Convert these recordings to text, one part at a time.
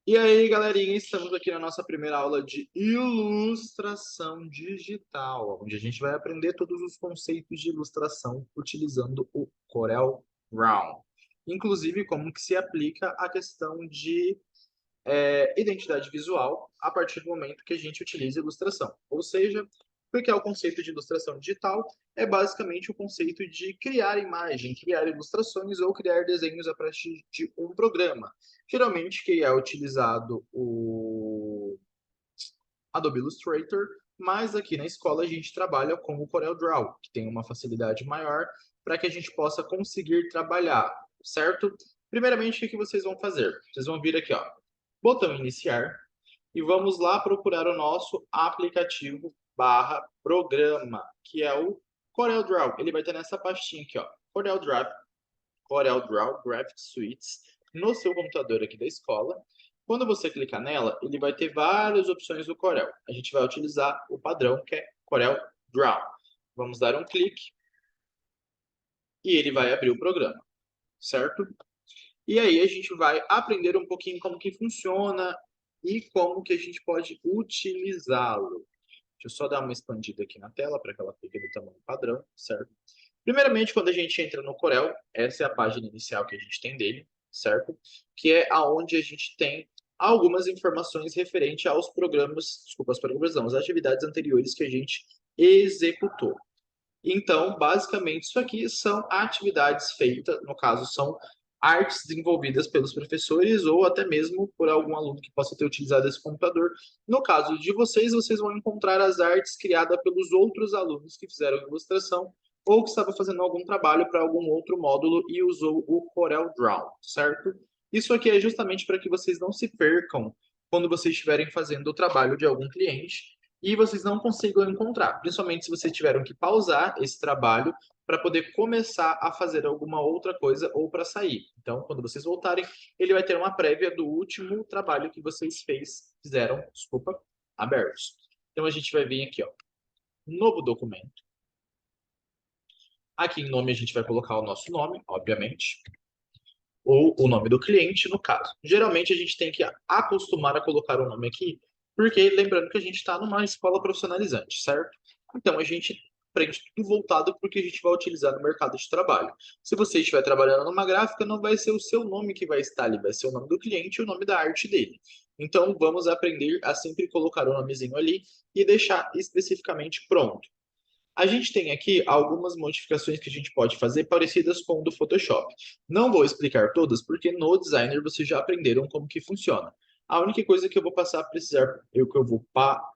E aí, galerinha, estamos aqui na nossa primeira aula de ilustração digital, onde a gente vai aprender todos os conceitos de ilustração utilizando o Corel Draw. Inclusive, como que se aplica a questão de identidade visual a partir do momento que a gente utiliza ilustração. Ou seja, o que é o conceito de ilustração digital? É basicamente o conceito de criar imagem, criar ilustrações ou criar desenhos a partir de um programa. Geralmente, que é utilizado o Adobe Illustrator, mas aqui na escola a gente trabalha com o CorelDRAW, que tem uma facilidade maior para que a gente possa conseguir trabalhar, certo? Primeiramente, o que vocês vão fazer? Vocês vão vir aqui, ó, botão iniciar, e vamos lá procurar o nosso aplicativo barra programa, que é o CorelDRAW. Ele vai estar nessa pastinha aqui, ó, CorelDRAW Graphic Suites, no seu computador aqui da escola. Quando você clicar nela, ele vai ter várias opções do Corel. A gente vai utilizar o padrão, que é CorelDRAW. Vamos dar um clique e ele vai abrir o programa, certo? E aí a gente vai aprender um pouquinho como que funciona e como que a gente pode utilizá-lo. Deixa eu só dar uma expandida aqui na tela para que ela fique do tamanho padrão, certo? Primeiramente, quando a gente entra no Corel, essa é a página inicial que a gente tem dele, certo? Que é aonde a gente tem algumas informações referente aos programas, desculpa, aos programas não, às atividades anteriores que a gente executou. Então, basicamente, isso aqui são atividades feitas, no caso, são artes desenvolvidas pelos professores ou até mesmo por algum aluno que possa ter utilizado esse computador. No caso de vocês, vocês vão encontrar as artes criadas pelos outros alunos que fizeram ilustração ou que estavam fazendo algum trabalho para algum outro módulo e usou o CorelDRAW, certo? Isso aqui é justamente para que vocês não se percam quando vocês estiverem fazendo o trabalho de algum cliente e vocês não consigam encontrar, principalmente se vocês tiveram que pausar esse trabalho para poder começar a fazer alguma outra coisa ou para sair. Então, quando vocês voltarem, ele vai ter uma prévia do último trabalho que vocês fizeram, desculpa, abertos. Então, a gente vai vir aqui, ó, novo documento. Aqui em nome a gente vai colocar o nosso nome, obviamente, ou o nome do cliente, no caso. Geralmente a gente tem que acostumar a colocar o nome aqui, porque lembrando que a gente está numa escola profissionalizante, certo? Então a gente prende tudo voltado para o que a gente vai utilizar no mercado de trabalho. Se você estiver trabalhando numa gráfica, não vai ser o seu nome que vai estar ali, vai ser o nome do cliente e o nome da arte dele. Então vamos aprender a sempre colocar o nomezinho ali e deixar especificamente pronto. A gente tem aqui algumas modificações que a gente pode fazer parecidas com o do Photoshop. Não vou explicar todas, porque no Designer vocês já aprenderam como que funciona. A única coisa que eu vou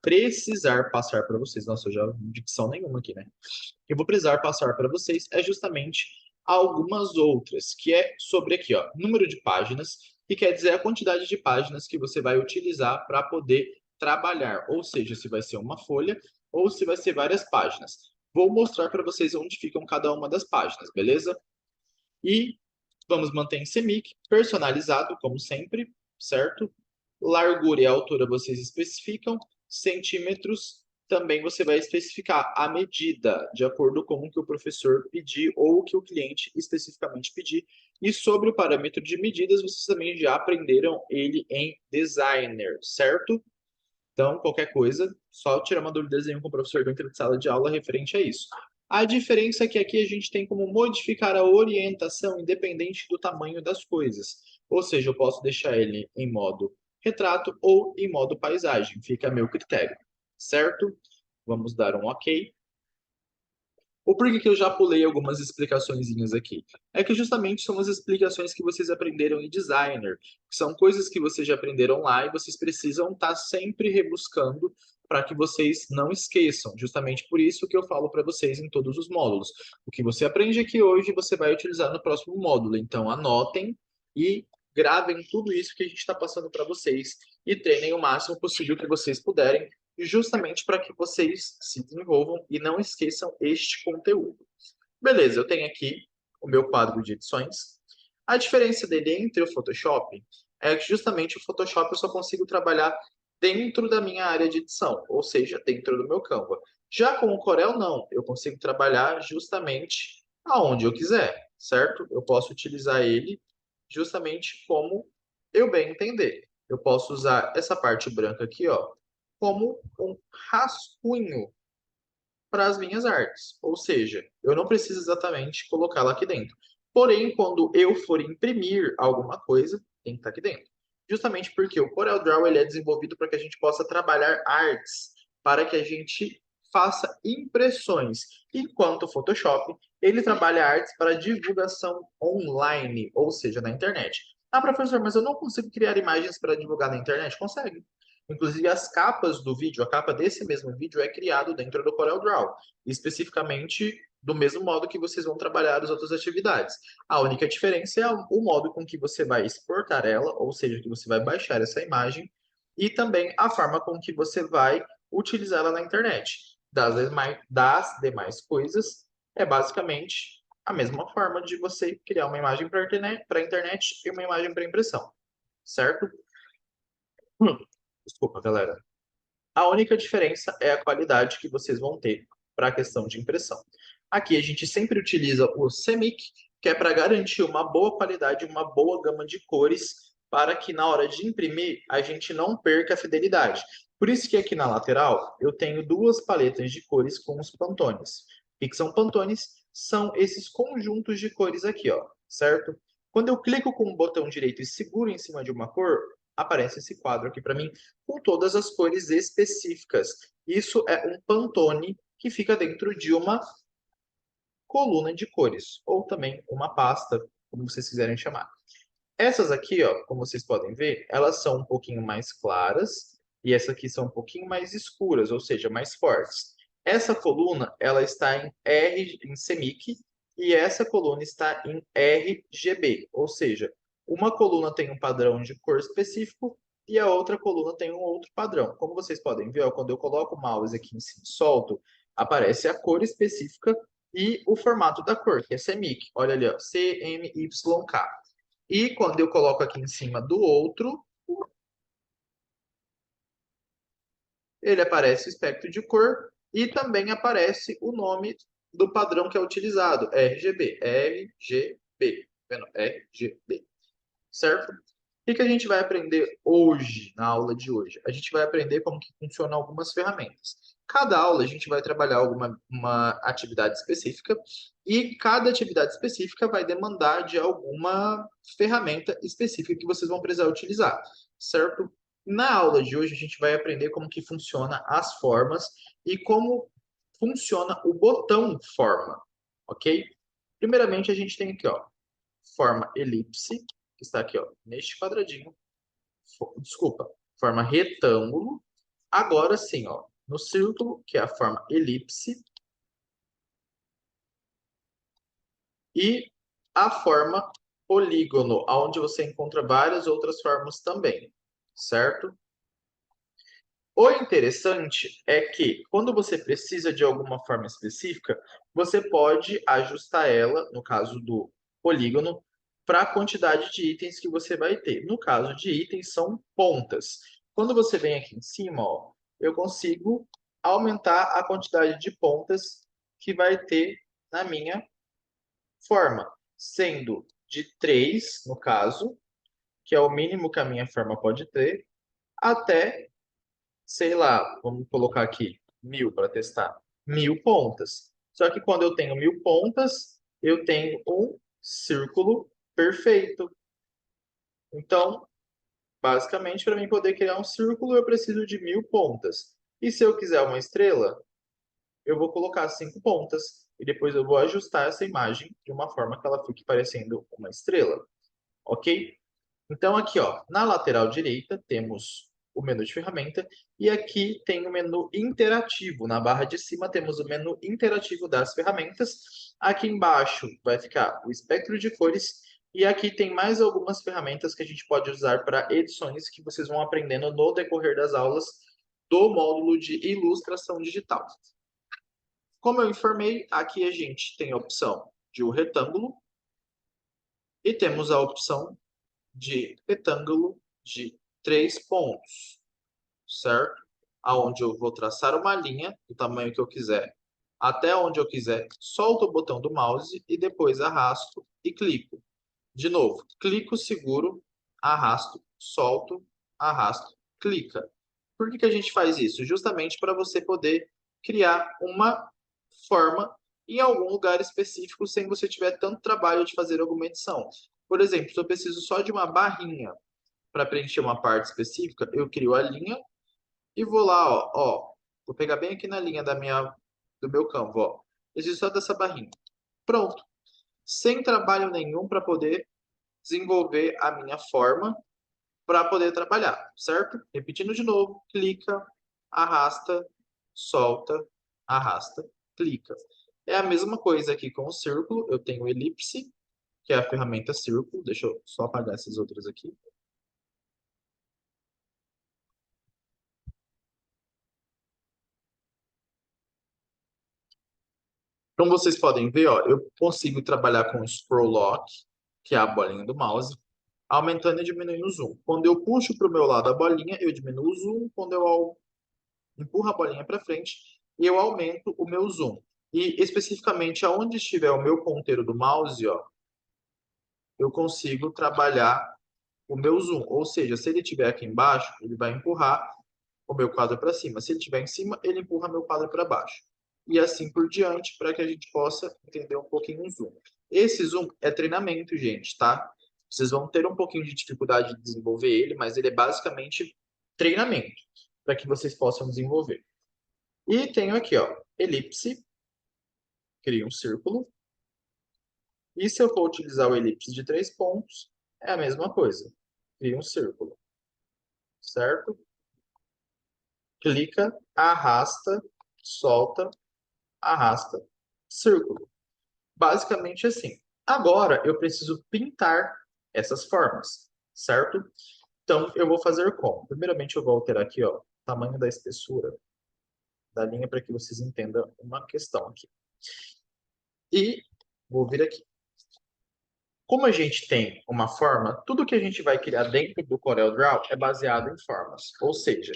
precisar passar para vocês, nossa, eu já não tenho dicção nenhuma aqui, né? Eu vou precisar passar para vocês é justamente algumas outras, que é sobre aqui, ó, número de páginas, que quer dizer a quantidade de páginas que você vai utilizar para poder trabalhar, ou seja, se vai ser uma folha ou se vai ser várias páginas. Vou mostrar para vocês onde ficam cada uma das páginas, beleza? E vamos manter em CMYK, personalizado, como sempre, certo? Largura e altura vocês especificam, centímetros também você vai especificar a medida, de acordo com o que o professor pedir ou o que o cliente especificamente pedir. E sobre o parâmetro de medidas, vocês também já aprenderam ele em Designer, certo? Então, qualquer coisa, só tirar uma dúvidazinha com o professor dentro de sala de aula referente a isso. A diferença é que aqui a gente tem como modificar a orientação independente do tamanho das coisas. Ou seja, eu posso deixar ele em modo retrato ou em modo paisagem, fica a meu critério, certo? Vamos dar um OK. O porquê que eu já pulei algumas explicaçõezinhas aqui? É que justamente são as explicações que vocês aprenderam em Designer, que são coisas que vocês já aprenderam lá e vocês precisam estar sempre rebuscando para que vocês não esqueçam. Justamente por isso que eu falo para vocês em todos os módulos. O que você aprende aqui hoje, você vai utilizar no próximo módulo. Então, anotem e gravem tudo isso que a gente está passando para vocês e treinem o máximo possível que vocês puderem justamente para que vocês se desenvolvam e não esqueçam este conteúdo. Beleza, eu tenho aqui o meu quadro de edições. A diferença dele entre o Photoshop é que justamente o Photoshop eu só consigo trabalhar dentro da minha área de edição, ou seja, dentro do meu Canva. Já com o Corel, não. Eu consigo trabalhar justamente aonde eu quiser, certo? Eu posso utilizar ele justamente como eu bem entender. eu posso usar essa parte branca aqui, ó, como um rascunho para as minhas artes. Ou seja, eu não preciso exatamente colocá-la aqui dentro. Porém, quando eu for imprimir alguma coisa, tem que estar aqui dentro. Justamente porque o CorelDRAW ele é desenvolvido para que a gente possa trabalhar artes, para que a gente faça impressões. Enquanto o Photoshop, ele trabalha artes para divulgação online, ou seja, na internet. Ah, professor, mas eu não consigo criar imagens para divulgar na internet? Consegue. Inclusive, as capas do vídeo, a capa desse mesmo vídeo é criado dentro do CorelDRAW, especificamente do mesmo modo que vocês vão trabalhar as outras atividades. A única diferença é o modo com que você vai exportar ela, ou seja, que você vai baixar essa imagem, e também a forma com que você vai utilizá-la na internet. Das demais coisas, é basicamente a mesma forma de você criar uma imagem para a internet e uma imagem para impressão, certo? Desculpa, galera. A única diferença é a qualidade que vocês vão ter para a questão de impressão. Aqui a gente sempre utiliza o CMYK, que é para garantir uma boa qualidade, uma boa gama de cores, para que na hora de imprimir a gente não perca a fidelidade. Por isso que aqui na lateral eu tenho duas paletas de cores com os pantones. O que são pantones? São esses conjuntos de cores aqui, ó, certo? Quando eu clico com o botão direito e seguro em cima de uma cor, aparece esse quadro aqui para mim com todas as cores específicas. Isso é um Pantone que fica dentro de uma coluna de cores, ou também uma pasta, como vocês quiserem chamar. Essas aqui, ó, como vocês podem ver, elas são um pouquinho mais claras e essas aqui são um pouquinho mais escuras, ou seja, mais fortes. Essa coluna, ela está em CMYK e essa coluna está em RGB, ou seja, uma coluna tem um padrão de cor específico e a outra coluna tem um outro padrão. Como vocês podem ver, ó, quando eu coloco o mouse aqui em cima e solto, aparece a cor específica e o formato da cor, que é CMYK. Olha ali, ó, CMYK. E quando eu coloco aqui em cima do outro, ele aparece o espectro de cor e também aparece o nome do padrão que é utilizado, RGB. RGB. Vendo? RGB. Certo? O que a gente vai aprender hoje, na aula de hoje? A gente vai aprender como que funcionam algumas ferramentas. Cada aula a gente vai trabalhar uma atividade específica e cada atividade específica vai demandar de alguma ferramenta específica que vocês vão precisar utilizar, certo? Na aula de hoje a gente vai aprender como que funciona as formas e como funciona o botão forma, ok? Primeiramente a gente tem aqui, ó, forma elipse, que está aqui, ó, neste quadradinho. Desculpa, forma retângulo. Agora sim, ó, no círculo, que é a forma elipse. E a forma polígono, onde você encontra várias outras formas também, certo? O interessante é que, quando você precisa de alguma forma específica, você pode ajustar ela, no caso do polígono, para a quantidade de itens que você vai ter. No caso de itens, são pontas. Quando você vem aqui em cima, ó, eu consigo aumentar a quantidade de pontas que vai ter na minha forma, sendo de 3, no caso, que é o mínimo que a minha forma pode ter, até sei lá, vamos colocar aqui 1.000 para testar, 1.000 pontas. Só que quando eu tenho 1.000 pontas, eu tenho um círculo perfeito. Então, basicamente, para mim poder criar um círculo, eu preciso de 1.000 pontas. E se eu quiser uma estrela, eu vou colocar 5 pontas. E depois eu vou ajustar essa imagem de uma forma que ela fique parecendo uma estrela. Ok? Então, aqui, ó, na lateral direita, temos o menu de ferramenta e aqui tem o menu interativo. Na barra de cima, temos o menu interativo das ferramentas. Aqui embaixo vai ficar o espectro de cores e aqui tem mais algumas ferramentas que a gente pode usar para edições que vocês vão aprendendo no decorrer das aulas do módulo de ilustração digital. Como eu informei, aqui a gente tem a opção de um retângulo e temos a opção de retângulo de 3 pontos, certo? Aonde eu vou traçar uma linha do tamanho que eu quiser, até onde eu quiser, solto o botão do mouse e depois arrasto e clico. De novo, clico, seguro, arrasto, solto, arrasto, clica. Por que que a gente faz isso? Justamente para você poder criar uma forma em algum lugar específico sem você tiver tanto trabalho de fazer alguma edição. Por exemplo, se eu preciso só de uma barrinha para preencher uma parte específica, eu crio a linha e vou lá, vou pegar bem aqui na linha do meu campo, ó. Preciso só dessa barrinha. Pronto. Sem trabalho nenhum para poder desenvolver a minha forma para poder trabalhar, certo? Repetindo de novo, clica, arrasta, solta, arrasta, clica. É a mesma coisa aqui com o círculo. Eu tenho o elipse, que é a ferramenta círculo. Deixa eu só apagar essas outras aqui. Como vocês podem ver, ó, eu consigo trabalhar com o scroll lock, que é a bolinha do mouse, aumentando e diminuindo o zoom. Quando eu puxo para o meu lado a bolinha, eu diminuo o zoom. Quando eu empurro a bolinha para frente, eu aumento o meu zoom. E especificamente aonde estiver o meu ponteiro do mouse, ó, eu consigo trabalhar o meu zoom. Ou seja, se ele estiver aqui embaixo, ele vai empurrar o meu quadro para cima. Se ele estiver em cima, ele empurra meu quadro para baixo. E assim por diante, para que a gente possa entender um pouquinho o zoom. Esse zoom é treinamento, gente, tá? Vocês vão ter um pouquinho de dificuldade de desenvolver ele, mas ele é basicamente treinamento para que vocês possam desenvolver. E tenho aqui, ó, elipse, crio um círculo. E se eu for utilizar o elipse de 3 pontos, é a mesma coisa. Crio um círculo, certo? Clica, arrasta, solta, arrasta, círculo. Basicamente assim. Agora eu preciso pintar essas formas, certo? Então eu vou fazer como? Primeiramente eu vou alterar aqui, ó, o tamanho da espessura da linha para que vocês entendam uma questão aqui. E vou vir aqui. Como a gente tem uma forma, tudo que a gente vai criar dentro do CorelDRAW é baseado em formas. Ou seja,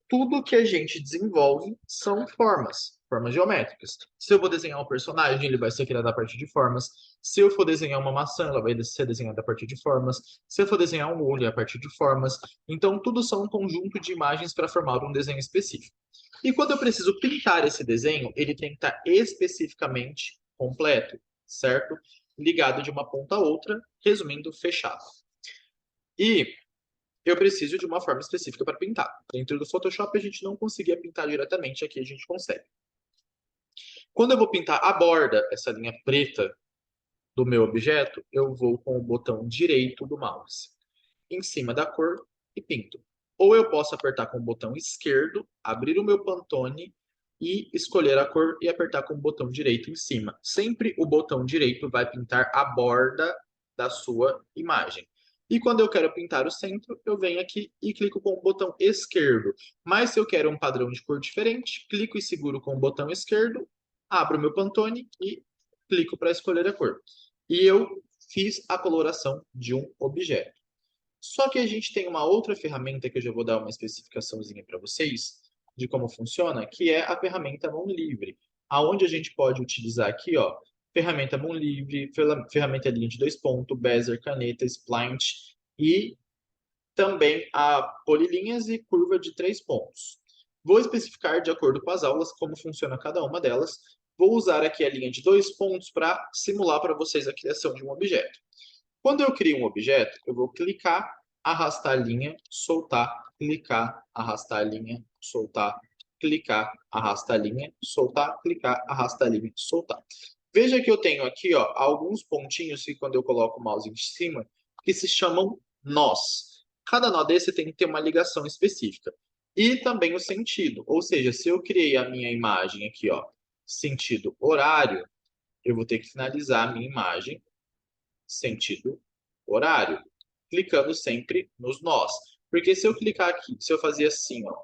tudo que a gente desenvolve são formas, formas geométricas. Se eu vou desenhar um personagem, ele vai ser criado a partir de formas. Se eu for desenhar uma maçã, ela vai ser desenhada a partir de formas. Se eu for desenhar um olho, é a partir de formas. Então, tudo são um conjunto de imagens para formar um desenho específico. E quando eu preciso pintar esse desenho, ele tem que estar especificamente completo, certo? Ligado de uma ponta a outra, resumindo, fechado. E eu preciso de uma forma específica para pintar. Dentro do Photoshop a gente não conseguia pintar diretamente, aqui a gente consegue. Quando eu vou pintar a borda, essa linha preta do meu objeto, eu vou com o botão direito do mouse em cima da cor e pinto. Ou eu posso apertar com o botão esquerdo, abrir o meu Pantone e escolher a cor e apertar com o botão direito em cima. Sempre o botão direito vai pintar a borda da sua imagem. E quando eu quero pintar o centro, eu venho aqui e clico com o botão esquerdo. Mas se eu quero um padrão de cor diferente, clico e seguro com o botão esquerdo, abro o meu Pantone e clico para escolher a cor. E eu fiz a coloração de um objeto. Só que a gente tem uma outra ferramenta que eu já vou dar uma especificaçãozinha para vocês de como funciona, que é a ferramenta mão livre, aonde a gente pode utilizar aqui, ó, ferramenta mão livre, ferramenta linha de 2 pontos, bezier, caneta, splint e também a polilinhas e curva de 3 pontos. Vou especificar de acordo com as aulas como funciona cada uma delas. Vou usar aqui a linha de 2 pontos para simular para vocês a criação de um objeto. Quando eu crio um objeto, eu vou clicar, arrastar a linha, soltar, clicar, arrastar a linha, soltar, clicar, arrastar a linha, soltar, clicar, arrastar a linha, soltar. Veja que eu tenho aqui, ó, alguns pontinhos que quando eu coloco o mouse em cima, que se chamam nós. Cada nó desse tem que ter uma ligação específica. E também o sentido, ou seja, se eu criei a minha imagem aqui, ó, sentido horário, eu vou ter que finalizar a minha imagem sentido horário, clicando sempre nos nós. Porque se eu clicar aqui, se eu fazer assim, ó,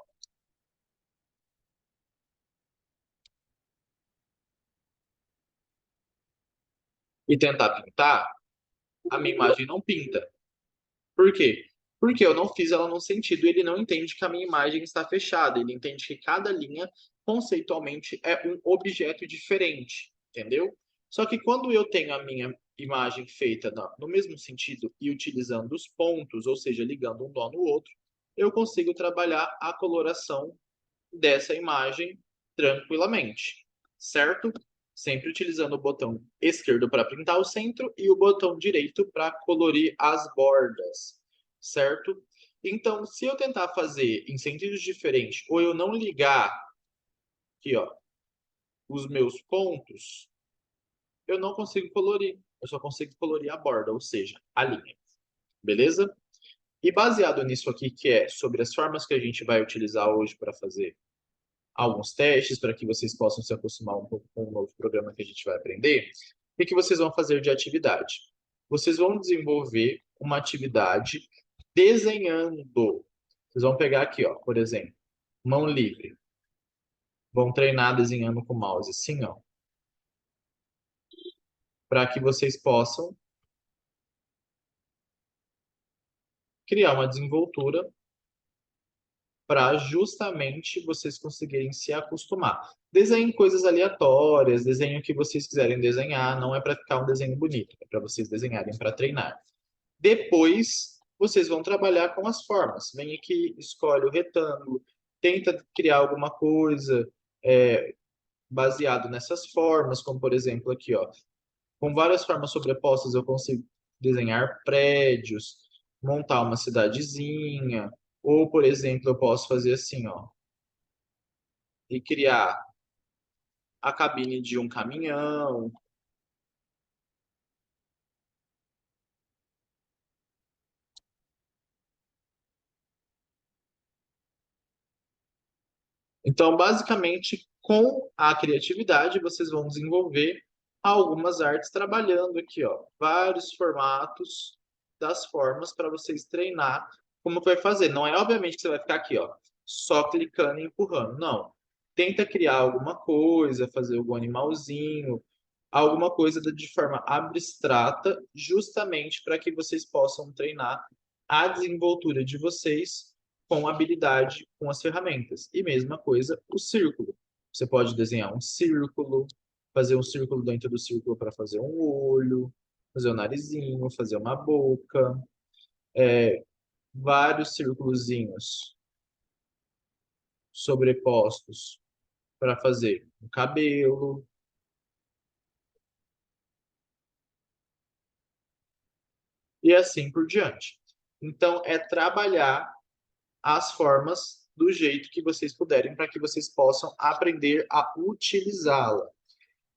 e tentar pintar, a minha imagem não pinta. Por quê? Porque eu não fiz ela no sentido, ele não entende que a minha imagem está fechada, ele entende que cada linha, conceitualmente, é um objeto diferente, entendeu? Só que quando eu tenho a minha imagem feita no mesmo sentido e utilizando os pontos, ou seja, ligando um nó no outro, eu consigo trabalhar a coloração dessa imagem tranquilamente, certo? Sempre utilizando o botão esquerdo para printar o centro e o botão direito para colorir as bordas, certo? Então, se eu tentar fazer em sentidos diferentes ou eu não ligar aqui, ó, os meus pontos, eu não consigo colorir. Eu só consigo colorir a borda, ou seja, a linha. Beleza? E baseado nisso aqui, que é sobre as formas que a gente vai utilizar hoje para fazer alguns testes, para que vocês possam se acostumar um pouco com o novo programa que a gente vai aprender, o que vocês vão fazer de atividade? Vocês vão desenvolver uma atividade desenhando. Vocês vão pegar aqui, ó, por exemplo, mão livre. Vão treinar desenhando com o mouse, assim, ó, para que vocês possam criar uma desenvoltura para justamente vocês conseguirem se acostumar. Desenhem coisas aleatórias, desenhem o que vocês quiserem desenhar, não é para ficar um desenho bonito, é para vocês desenharem para treinar. Depois, vocês vão trabalhar com as formas. Vem aqui, escolhe o retângulo, tenta criar alguma coisa baseado nessas formas, como por exemplo aqui, ó, com várias formas sobrepostas eu consigo desenhar prédios, montar uma cidadezinha, ou, por exemplo, eu posso fazer assim, ó, e criar a cabine de um caminhão. Então, basicamente, com a criatividade, vocês vão desenvolver algumas artes trabalhando aqui, ó, vários formatos das formas para vocês treinar como que vai fazer. Não é obviamente que você vai ficar aqui, ó, só clicando e empurrando. Não. Tenta criar alguma coisa, fazer algum animalzinho, alguma coisa de forma abstrata, justamente para que vocês possam treinar a desenvoltura de vocês com habilidade com as ferramentas. E mesma coisa, o círculo. Você pode desenhar um círculo, fazer um círculo dentro do círculo para fazer um olho, fazer um narizinho, fazer uma boca, vários círculozinhos sobrepostos para fazer um cabelo, e assim por diante. Então, é trabalhar as formas do jeito que vocês puderem para que vocês possam aprender a utilizá-la.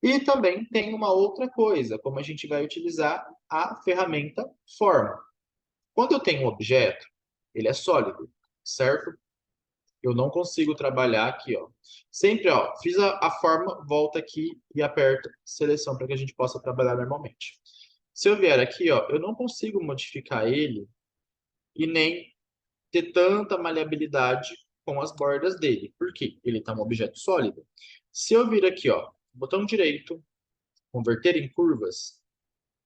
E também tem uma outra coisa, como a gente vai utilizar a ferramenta forma. Quando eu tenho um objeto, ele é sólido, certo? Eu não consigo trabalhar aqui, ó. Sempre, ó, fiz a forma, volta aqui e aperto seleção para que a gente possa trabalhar normalmente. Se eu vier aqui, ó, eu não consigo modificar ele e nem ter tanta maleabilidade com as bordas dele. Por quê? Ele está um objeto sólido. Se eu vir aqui, ó, botão direito, converter em curvas,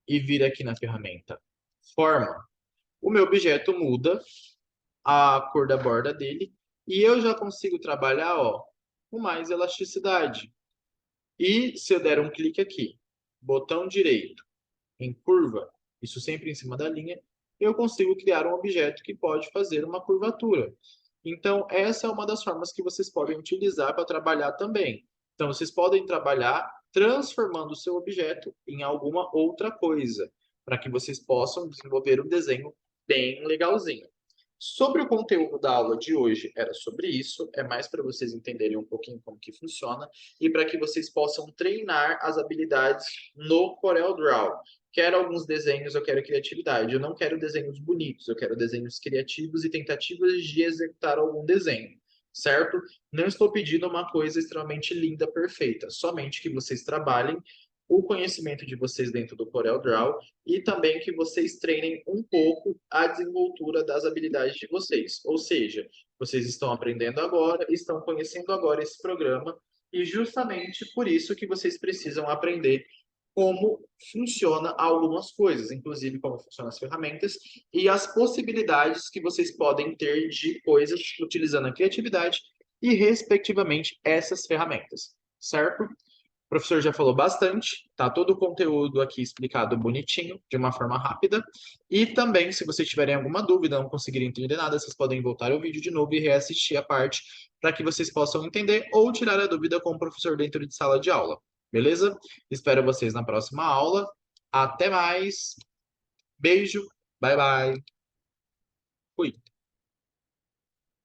e vir aqui na ferramenta forma, o meu objeto muda a cor da borda dele e eu já consigo trabalhar, ó, com mais elasticidade. E se eu der um clique aqui, botão direito, em curva, isso sempre em cima da linha, eu consigo criar um objeto que pode fazer uma curvatura. Então, essa é uma das formas que vocês podem utilizar para trabalhar também. Então, vocês podem trabalhar transformando o seu objeto em alguma outra coisa, para que vocês possam desenvolver um desenho bem legalzinho. Sobre o conteúdo da aula de hoje, era sobre isso, é mais para vocês entenderem um pouquinho como que funciona e para que vocês possam treinar as habilidades no CorelDRAW. Quero alguns desenhos, eu quero criatividade. Eu não quero desenhos bonitos, eu quero desenhos criativos e tentativas de executar algum desenho, certo? Não estou pedindo uma coisa extremamente linda, perfeita, somente que vocês trabalhem o conhecimento de vocês dentro do CorelDRAW e também que vocês treinem um pouco a desenvoltura das habilidades de vocês. Ou seja, vocês estão aprendendo agora, estão conhecendo agora esse programa e justamente por isso que vocês precisam aprender como funciona algumas coisas, inclusive como funcionam as ferramentas e as possibilidades que vocês podem ter de coisas utilizando a criatividade e, respectivamente, essas ferramentas, certo? O professor já falou bastante, tá todo o conteúdo aqui explicado bonitinho, de uma forma rápida. E também, se vocês tiverem alguma dúvida, não conseguirem entender nada, vocês podem voltar o vídeo de novo e reassistir a parte para que vocês possam entender ou tirar a dúvida com o professor dentro de sala de aula. Beleza? Espero vocês na próxima aula. Até mais. Beijo. Bye bye. Fui.